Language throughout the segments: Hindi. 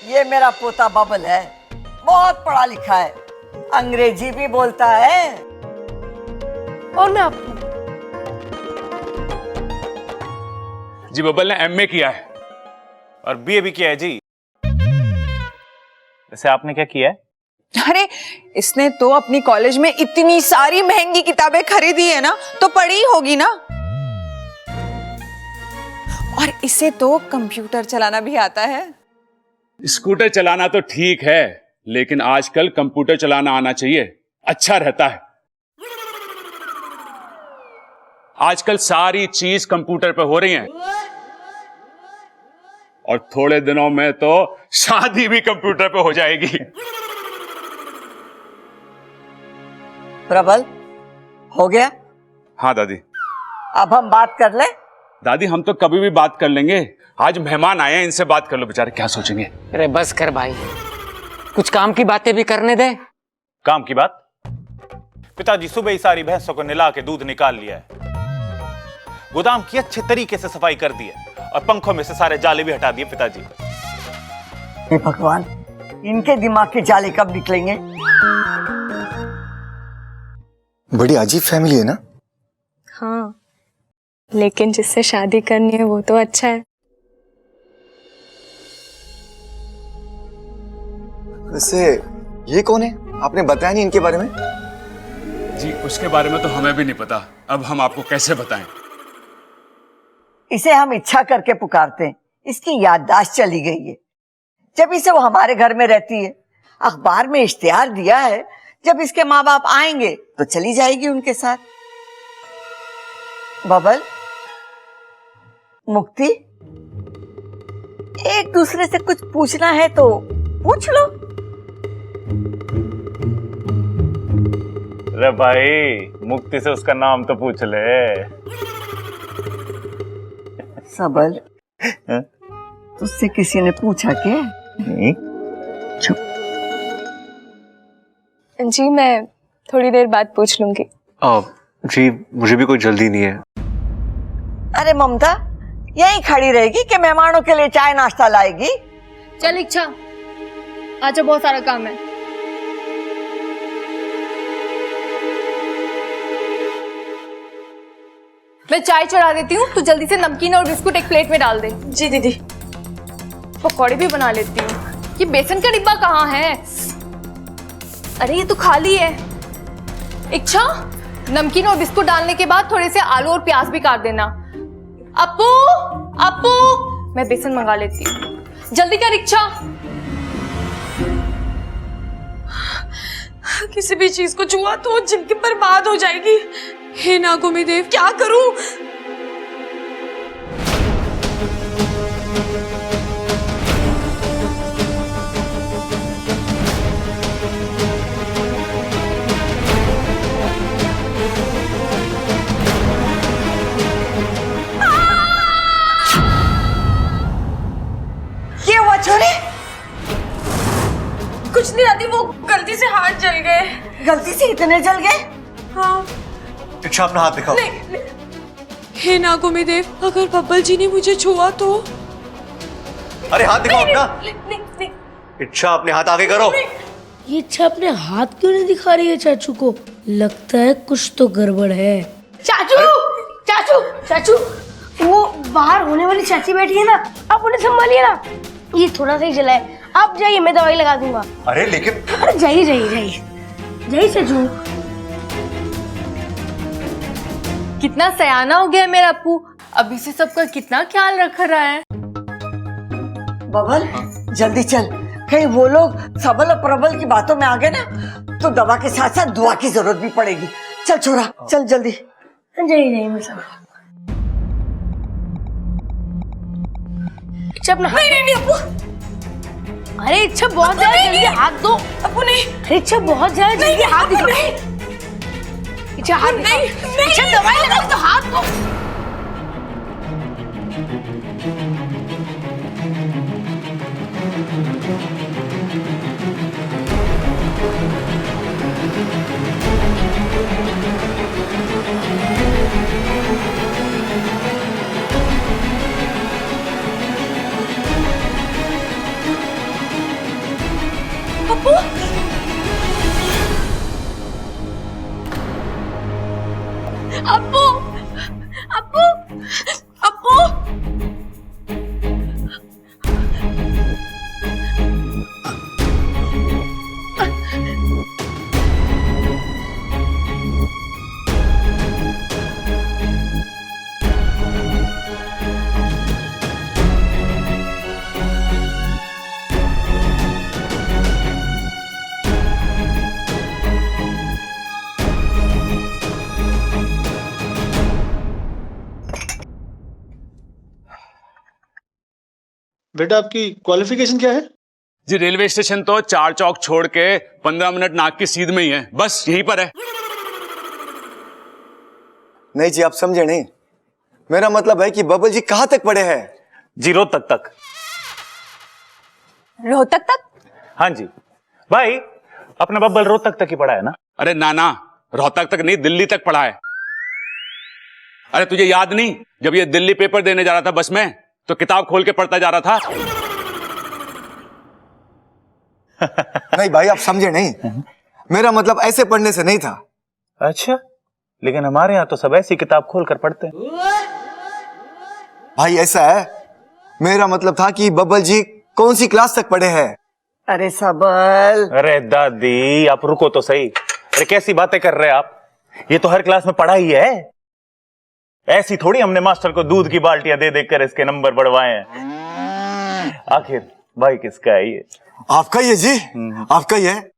ये मेरा पोता बबल है, बहुत पढ़ा लिखा है, अंग्रेजी भी बोलता है। और मैं आपको जी बबल ने एमए किया है और बीए भी किया है जी। वैसे आपने क्या किया है? अरे इसने तो अपनी कॉलेज में इतनी सारी महंगी किताबें खरीदी है ना, तो पढ़ी ही होगी ना। और इसे तो कंप्यूटर चलाना भी आता है। स्कूटर चलाना तो ठीक है, लेकिन आजकल कंप्यूटर चलाना आना चाहिए, अच्छा रहता है। आजकल सारी चीज कंप्यूटर पे हो रही है और थोड़े दिनों में तो शादी भी कंप्यूटर पे हो जाएगी। प्रबल, हो गया? हाँ दादी। अब हम बात कर ले। दादी हम तो कभी भी बात कर लेंगे, आज मेहमान आए हैं, इनसे बात कर लो, बेचारे क्या सोचेंगे। अरे बस कर भाई, कुछ काम की बातें भी करने दे। काम की बात? पिताजी सुबह ही सारी भैंसों को निला के दूध निकाल लिया है, गोदाम की अच्छे तरीके से सफाई कर दी है और पंखों में से सारे जाले भी हटा दिए पिताजी। हे भगवान, इनके दिमाग के जाले कब निकलेंगे? बड़ी अजीब फैमिली है ना। हाँ, लेकिन जिससे शादी करनी है वो तो अच्छा है। वैसे ये कौन है, आपने बताया नहीं इनके बारे में? जी उसके बारे में तो हमें भी नहीं पता, अब हम आपको कैसे बताएं। इसे हम इच्छा करके पुकारते हैं, इसकी याददाश्त चली गई है। जब इसे वो हमारे घर में रहती है, अखबार में इश्तिहार दिया है, जब इसके माँ बाप आएंगे तो चली जाएगी उनके साथ। बबल, मुक्ति, एक दूसरे से कुछ पूछना है तो पूछ लो। अरे भाई, मुक्ति से उसका नाम तो पूछ ले। सबल, तुझसे किसी ने पूछा क्या? चुप। जी मैं थोड़ी देर बाद पूछ लूंगी। जी मुझे भी कोई जल्दी नहीं है। अरे ममता यहीं खड़ी रहेगी कि मेहमानों के लिए चाय नाश्ता लाएगी? चल इच्छा, आज बहुत सारा काम है। मैं चाय चढ़ा देती हूँ, तू जल्दी से नमकीन और बिस्कुट एक प्लेट में डाल दे। जी दीदी। पकौड़े भी बना लेती हूँ। ये बेसन का डिब्बा कहाँ है? अरे ये तो खाली है। इच्छा, नमकीन और बिस्कुट डालने के बाद थोड़े से आलू और प्याज भी काट देना। अपू, अपू, मैं बेसन मंगा लेती हूँ, जल्दी कर इच्छा। किसी भी चीज को छुआ तो जिंदगी बर्बाद हो जाएगी। हे नागोमी देव, क्या करूं? क्या हुआ छोरे? कुछ नहीं दादी, वो गलती से हाथ जल गए। गलती से इतने जल गए? हाँ। इच्छा अपना हाथ दिखाओ। नहीं। हे नागोमी देव, अगर बब्बल जी ने मुझे छुआ तो? अरे हाथ दिखाओ अपना। नहीं। इच्छा अपने हाथ आगे करो। ये इच्छा अपने हाथ क्यों नहीं दिखा रही है चाचू को? लगता है कुछ तो गड़बड़ है। चाचू, चाचू, चाचू, वो बाहर होने वाली चाची बैठी है ना, आप उन्हें संभालिए ना। ये थोड़ा सा ही जला है, आप जाइए, मैं दवाई लगा दूंगा। अरे लेकिन अरे जाइए चाचू। कितना सयाना हो गया मेरा अपू, अभी से सबका कितना ख्याल रख रहा है। बबल जल्दी चल, कहीं वो लोग सबल और प्रबल की बातों में आ गए ना तो दवा के साथ साथ दुआ की जरूरत भी पड़ेगी। चल छोरा, चल जल्दी। जाइए मैं सब। इच्छा अपना नहीं अपू। अरे इच्छा बहुत ज्यादा जल्दी हाथ दो। अपू नहीं। अरे इच्छा बहुत ज्यादा जल्दी हाथ दिखाओ। इच्छा हाथ दिखाओ। इच्छा दवाई लगाओ तो हाथ दो। बेटा आपकी क्वालिफिकेशन क्या है? जी रेलवे स्टेशन तो 4 चौक छोड़ के 15 मिनट नाक की सीध में ही है, बस यहीं पर है। नहीं जी, आप समझे नहीं। मेरा मतलब है कि बबल जी कहाँ तक पढ़े हैं? जी रोहतक तक। रोहतक तक? हाँ जी भाई, अपना बब्बल रोहतक तक ही पढ़ा है ना? अरे नाना, रोहतक तक नहीं, दिल्ली तक पढ़ा है। अरे तुझे याद नहीं, जब ये दिल्ली पेपर देने जा रहा था बस में, तो किताब खोल के पढ़ता जा रहा था। नहीं भाई, आप समझे नहीं। मेरा मतलब ऐसे पढ़ने से नहीं था। अच्छा, लेकिन हमारे यहाँ तो सब ऐसी किताब खोल कर पढ़ते हैं। भाई ऐसा है, मेरा मतलब था कि बबल जी कौन सी क्लास तक पढ़े हैं? अरे सबल, अरे दादी आप रुको तो सही। अरे कैसी बातें कर रहे हैं आप, ये तो हर क्लास में पढ़ा ही है। ऐसी थोड़ी हमने मास्टर को दूध की बाल्टियां दे देकर इसके नंबर बढ़वाए हैं। आखिर भाई किसका है ये? आपका ही है जी, आपका ही है,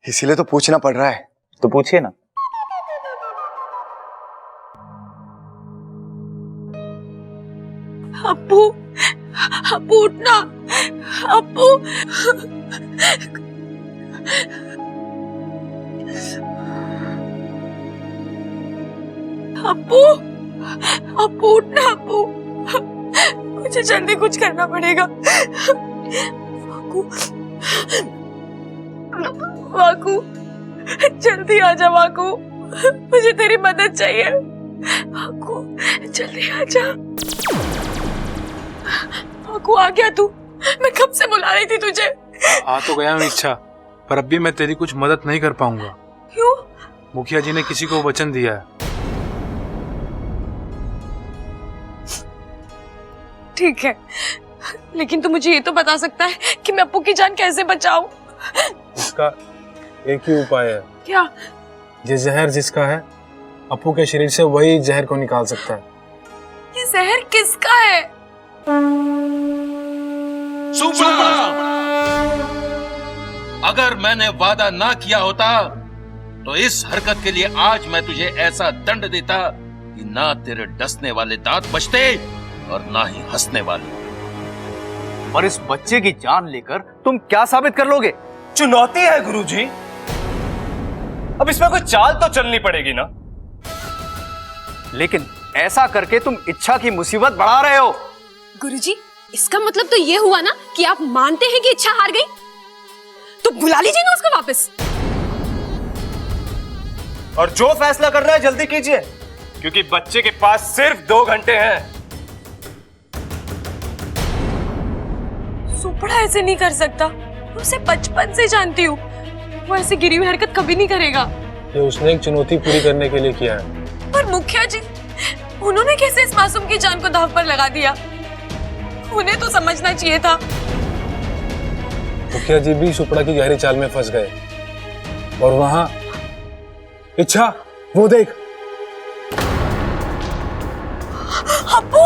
इसीलिए तो पूछना पड़ रहा है। तो पूछिए ना। अप्पू, अप्पू उठना, अप्पू। अप्पू, अप्पू उठना, अप्पू। मुझे जल्दी कुछ करना पड़ेगा। वाकू, वाकू, जल्दी आ जा वाकू, मुझे तेरी मदद चाहिए। वाकू, जल्दी आ जा। वाकू आ गया तू? मैं कब से बुला रही थी तुझे। आ तो गया हूँ इच्छा, पर अब भी मैं तेरी कुछ मदद नहीं कर पाऊंगा। क्यों? मुखिया जी ने किसी को वचन दिया है। ठीक है, लेकिन तू मुझे ये तो बता सकता है कि मैं अप्पू की जान कैसे बचाऊं? इसका एक ही उपाय है। क्या? ये जहर जिसका है, अप्पू के शरीर से वही जहर को निकाल सकता है। ये जहर किसका है? अगर मैंने वादा ना किया होता तो इस हरकत के लिए आज मैं तुझे ऐसा दंड देता कि ना तेरे डसने वाले दांत बचते और ना ही हंसने वाले। और इस बच्चे की जान लेकर तुम क्या साबित कर लोगे? चुनौती है गुरुजी, अब इसमें कोई चाल तो चलनी पड़ेगी ना। लेकिन ऐसा करके तुम इच्छा की मुसीबत बढ़ा रहे हो। गुरुजी, इसका मतलब तो ये हुआ ना कि आप मानते हैं कि इच्छा हार गई? तो बुला लीजिए ना उसको वापस। और जो फैसला करना है जल्दी कीजिए, क्योंकि बच्चे के पास सिर्फ 2 घंटे हैं। सुपड़ा ऐसे नहीं कर सकता, मैं उसे बचपन से जानती हूँ। वो ऐसे गिरी हुई हरकत कभी नहीं करेगा। ये उसने एक चुनौती पूरी करने के लिए किया है। पर मुखिया जी, उन्होंने कैसे इस मासूम की जान को दांव पर लगा दिया? उन्हें तो समझना चाहिए था। मुखिया जी भी सुपड़ा की गहरी चाल में फंस गए, और वहां इच्छा, वो देख। अप्पू,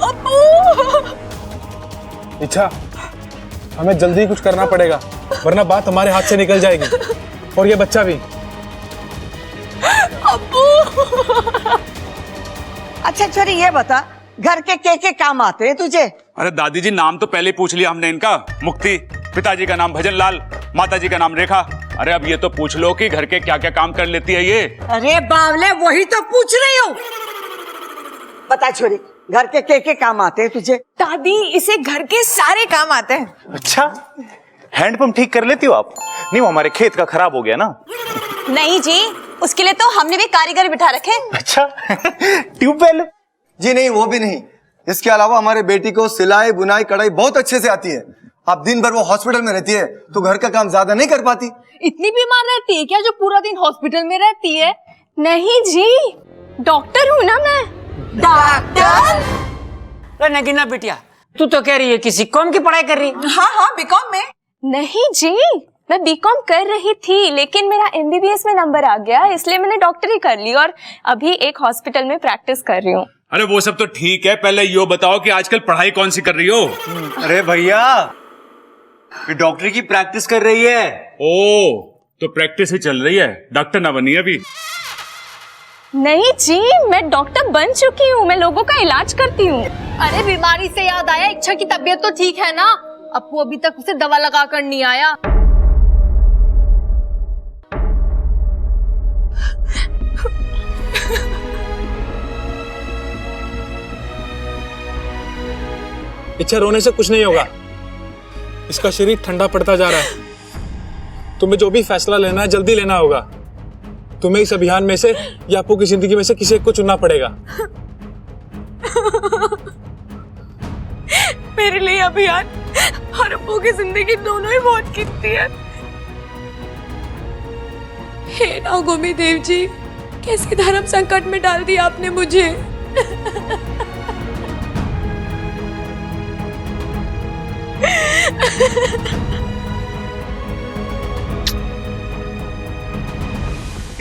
अप्पू। इच्छा, हमें जल्दी कुछ करना पड़ेगा, वरना बात हमारे हाथ से निकल जाएगी, और ये बच्चा भी। अप्पू। अच्छा छोरी, ये बता, घर के काम आते हैं तुझे? अरे दादी जी, नाम तो पहले पूछ लिया हमने इनका। मुक्ति, पिताजी का नाम भजन लाल, माताजी का नाम रेखा। अरे अब ये तो पूछ लो कि घर के क्या क्या काम कर लेती है ये। अरे बावले, वही तो पूछ रही हूँ। बता छोरी, घर के काम आते हैं तुझे? दादी, इसे घर के सारे काम आते हैं। अच्छा, हैंडपंप ठीक कर लेती हो आप? नहीं, वो हमारे खेत का खराब हो गया ना। नहीं जी, उसके लिए तो हमने भी कारीगर बिठा रखे। अच्छा, ट्यूबवेल? जी नहीं, वो भी नहीं। इसके अलावा हमारे बेटी को सिलाई बुनाई कढ़ाई बहुत अच्छे से आती है। अब दिन भर वो हॉस्पिटल में रहती है, तो घर का काम ज्यादा नहीं कर पाती। इतनी बीमार रहती है क्या जो पूरा दिन हॉस्पिटल में रहती है? नहीं जी, डॉक्टर हूँ ना मैं। अरे नगीना बिटिया, तू तो कह रही है किसी कॉम की पढ़ाई कर रही है। हाँ हाँ, बीकॉम में। नहीं जी, मैं बीकॉम कर रही थी, लेकिन मेरा एमबीबीएस में नंबर आ गया, इसलिए मैंने डॉक्टरी कर ली और अभी एक हॉस्पिटल में प्रैक्टिस कर रही हूँ। अरे वो सब तो ठीक है, पहले यो बताओ कि आजकल पढ़ाई कौन सी कर रही हो? अरे भैया, ये डॉक्टरी की प्रैक्टिस कर रही है। ओ, तो प्रैक्टिस ही चल रही है, डॉक्टर ना बनी अभी? नहीं जी, मैं डॉक्टर बन चुकी हूँ, मैं लोगों का इलाज करती हूँ। अरे बीमारी से याद आया, इच्छा की तबीयत तो ठीक है ना? अप्पू अभी तक उसे दवा लगा कर नहीं आया। इच्छा, रोने से कुछ नहीं होगा। इसका शरीर ठंडा पड़ता जा रहा है। तुम्हें जो भी फैसला लेना है जल्दी लेना होगा। तुम्हें इस अभियान में से या अप्पू की जिंदगी में से किसी एक को चुनना पड़ेगा। मेरे लिए अभियान और अप्पू की जिंदगी दोनों ही बहुत कीमती है। हे नागोमी देव जी, कैसे धर्म संकट में डाल दिया आपने मुझे।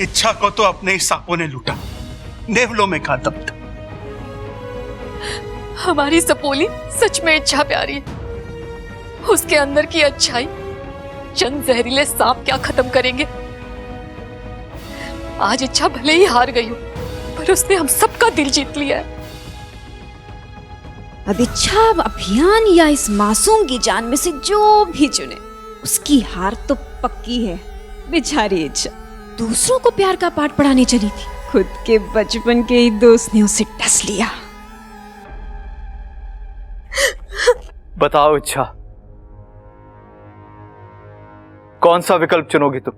इच्छा को तो अपने ही सांपों ने लूटा, नेवलों में खा दबता। हमारी सपोली सच में इच्छा प्यारी है। उसके अंदर की अच्छाई चंद जहरीले सांप क्या खत्म करेंगे। आज इच्छा भले ही हार गई हो, पर उसने हम सबका दिल जीत लिया है। अब इच्छा अभियान या इस मासूम की जान में से जो भी चुने, उसकी हार तो पक्की है। बेचारी इच्छा दूसरों को प्यार का पाठ पढ़ाने चली थी, खुद के बचपन के ही दोस्त ने उसे डस लिया। बताओ इच्छा, कौन सा विकल्प चुनोगी तुम?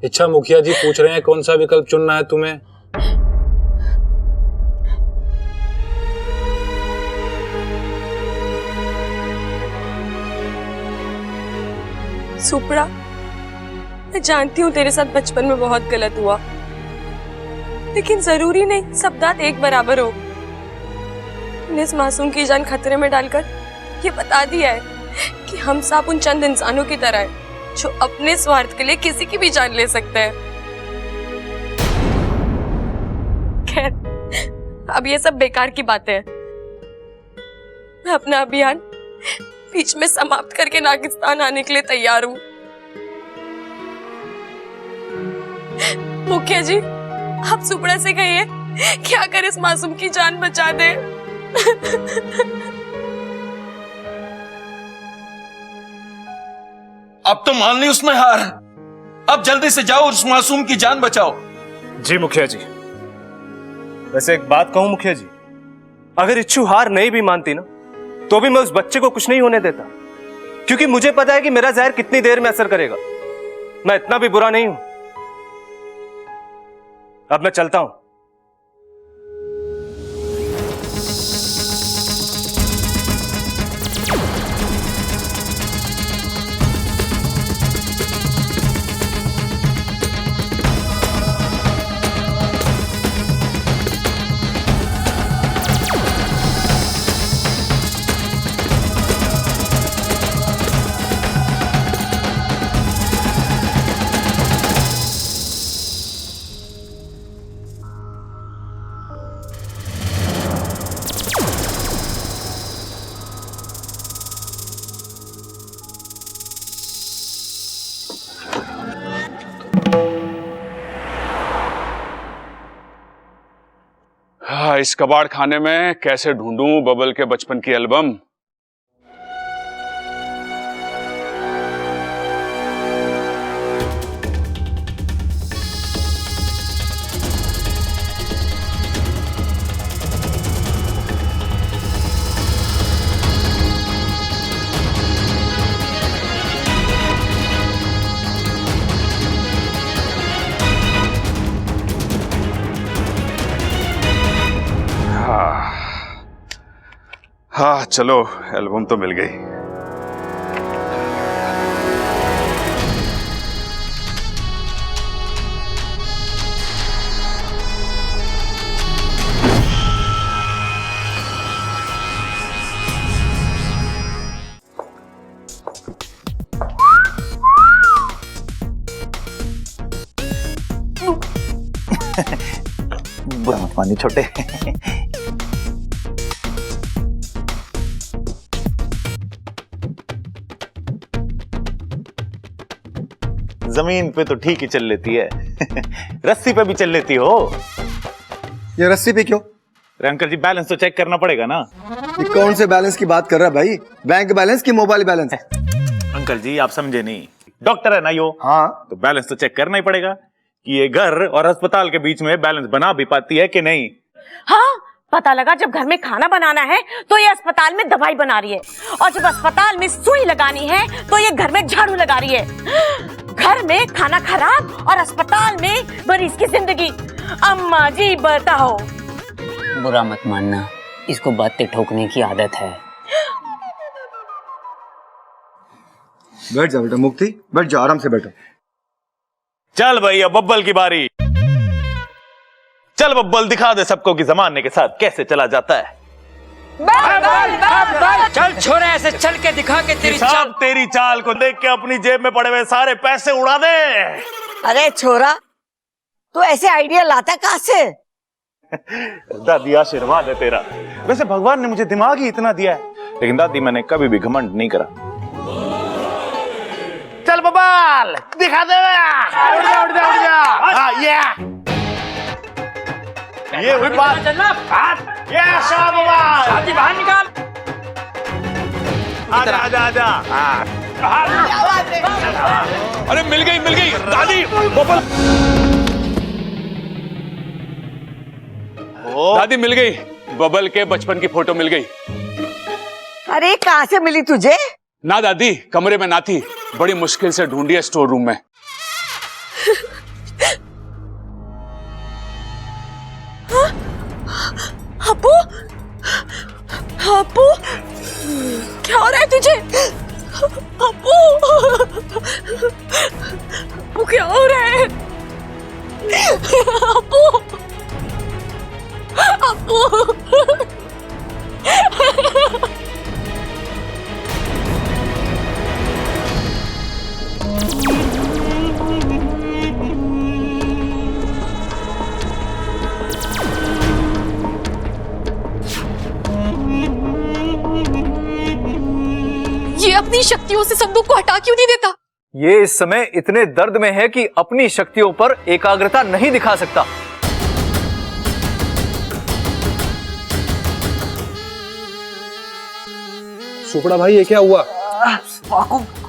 इच्छा, मुखिया जी पूछ रहे हैं कौन सा विकल्प चुनना है तुम्हें। सुपड़ा, मैं जानती हूँ तेरे साथ बचपन में बहुत गलत हुआ, लेकिन जरूरी नहीं सब दांत एक बराबर हो। तूने इस मासूम की जान खतरे में डालकर ये बता दिया है कि हम सब उन चंद इंसानों की तरह हैं जो अपने स्वार्थ के लिए किसी की भी जान ले सकते हैं। खैर, अब ये सब बेकार की बातें हैं। मैं अपना अभियान बीच में समाप्त करके नागिस्तान आने के लिए तैयार हूँ। मुखिया जी, आप सुपड़ा से कहिए कि आकर इस मासूम की जान बचा दे। अब तो मान ली उसमें हार, अब जल्दी से जाओ उस मासूम की जान बचाओ। जी मुखिया जी। वैसे एक बात कहूं मुखिया जी, अगर इच्छू हार नहीं भी मानती ना, तो भी मैं उस बच्चे को कुछ नहीं होने देता, क्योंकि मुझे पता है कि मेरा जहर कितनी देर में असर करेगा। मैं इतना भी बुरा नहीं हूं। अब मैं चलता हूं। इस कबाड़ खाने में कैसे ढूंढूं बबल के बचपन की एल्बम। हाँ चलो, एल्बम तो मिल गई। बुरा मत मानिए छोटे। जमीन पे तो ठीक ही चल लेती है, रस्सी पे भी चल लेती हो। ये रस्सी पे क्यों? अंकल जी, बैलेंस तो चेक करना पड़ेगा ना। ये कौन से बैलेंस की बात कर रहा है भाई? बैंक बैलेंस की मोबाइल बैलेंस? अंकल जी आप समझे नहीं, डॉक्टर है ना यो। हाँ तो बैलेंस तो चेक करना ही पड़ेगा कि ये घर और अस्पताल के बीच में बैलेंस बना भी पाती है कि नहीं। हाँ, पता लगा जब घर में खाना बनाना है तो ये अस्पताल में दवाई बना रही है, और जब अस्पताल में सुई लगानी है तो ये घर में झाड़ू लगा रही है। घर में खाना खराब और अस्पताल में मरीज की जिंदगी। अम्मा जी बताओ। बुरा मत मानना, इसको बातें ठोकने की आदत है। बैठ जा बेटा मुक्ति, बैठ जा, आराम से बैठो। चल भैया बब्बल की बारी। चल बब्बल दिखा दे सबको कि जमाने के साथ कैसे चला जाता है। चल छोरे, ऐसे चल के दिखा के तेरी चाल को देख के अपनी जेब में पड़े हुए सारे पैसे उड़ा दे। अरे छोरा, तू ऐसे आइडिया लाता कहाँ से? दादी आशीर्वाद है तेरा। वैसे भगवान ने मुझे दिमाग ही इतना दिया है, लेकिन दादी मैंने कभी भी घमंड नहीं करा। चल बब्बल दिखा दे। उड़ जा उड़ जा उड़ जा। हाँ ये हुई बात। ये शादी बाहर निकाल। आजा आजा आजा। अरे मिल गई दादी। बब्बल दादी मिल गई, बबल के बचपन की फोटो मिल गई। अरे कहाँ से मिली तुझे? ना दादी, कमरे में ना थी, बड़ी मुश्किल से ढूंढी है स्टोर रूम में। अपू, अपू, क्या हो रहा है तुझे? अपू, अपू क्या हो रहा है? अपू, अपू, ये अपनी शक्तियों से संदूक को हटा क्यों नहीं देता? ये इस समय इतने दर्द में है कि अपनी शक्तियों पर एकाग्रता नहीं दिखा सकता। सुपड़ा भाई ये क्या हुआ?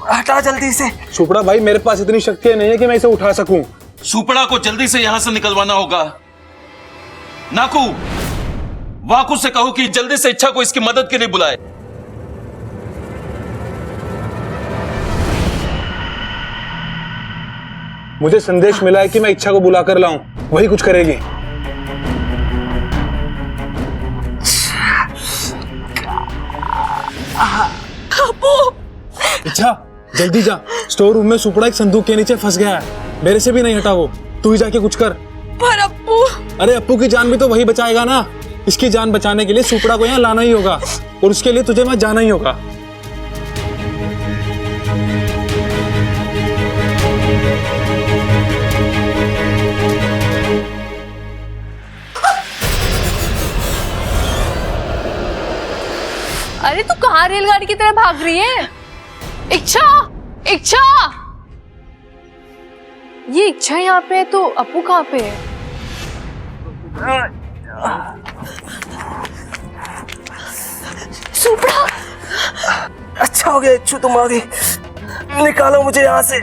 हटा जल्दी से। सुपड़ा भाई मेरे पास इतनी शक्ति नहीं है कि मैं इसे उठा सकूं। सुपड़ा को जल्दी से यहां से निकलवाना होगा। नाकू, वाकू से कहो कि जल्दी से इच्छा को इसकी मदद के लिए बुलाए। मुझे संदेश मिला है कि मैं इच्छा को बुलाकर लाऊं, वही कुछ करेगी। इच्छा जल्दी जा, स्टोर रूम में सुपड़ा एक संदूक के नीचे फंस गया है, मेरे से भी नहीं हटा वो, तू ही जाके कुछ कर। पर अप्पू। अरे अप्पू की जान भी तो वही बचाएगा ना, इसकी जान बचाने के लिए सुपड़ा को यहाँ लाना ही होगा, और उसके लिए तुझे वहां जाना ही होगा। अरे तू कहाँ रेलगाड़ी की तरह भाग रही है? इच्छा, इच्छा, ये इच्छा यहाँ पे है तो अप्पू कहाँ पे है? सुपड़ा, अच्छा हो गया इच्छू तुम आ गई, निकालो मुझे यहाँ से।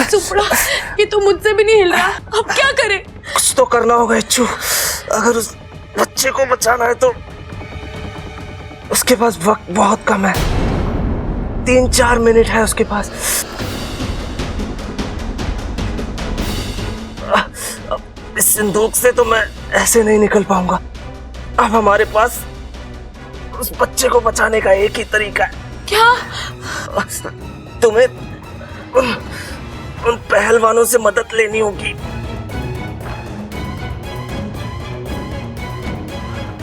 सुपड़ा, ये तो मुझसे भी नहीं हिल रहा, अब क्या करें? कुछ तो करना होगा इच्छू, अगर उस बच्चे को बचाना है तो उसके पास वक्त बहुत कम है, 3-4 मिनट है उसके पास। इस संदूक से तो मैं ऐसे नहीं निकल पाऊंगा। अब हमारे पास उस बच्चे को बचाने का एक ही तरीका है। क्या? तुम्हें उन पहलवानों से मदद लेनी होगी।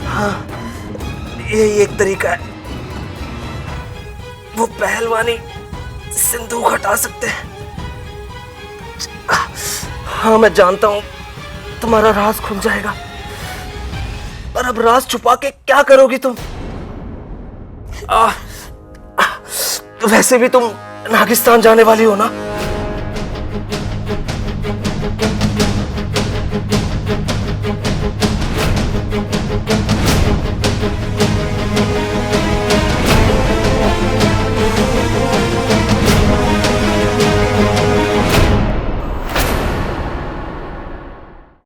हाँ, यही एक तरीका है। वो पहलवानी सिंदूक हटा सकते हैं। हाँ मैं जानता हूं तुम्हारा राज खुल जाएगा, पर अब राज छुपा के क्या करोगी तुम? वैसे भी तुम नागिस्तान जाने वाली हो ना?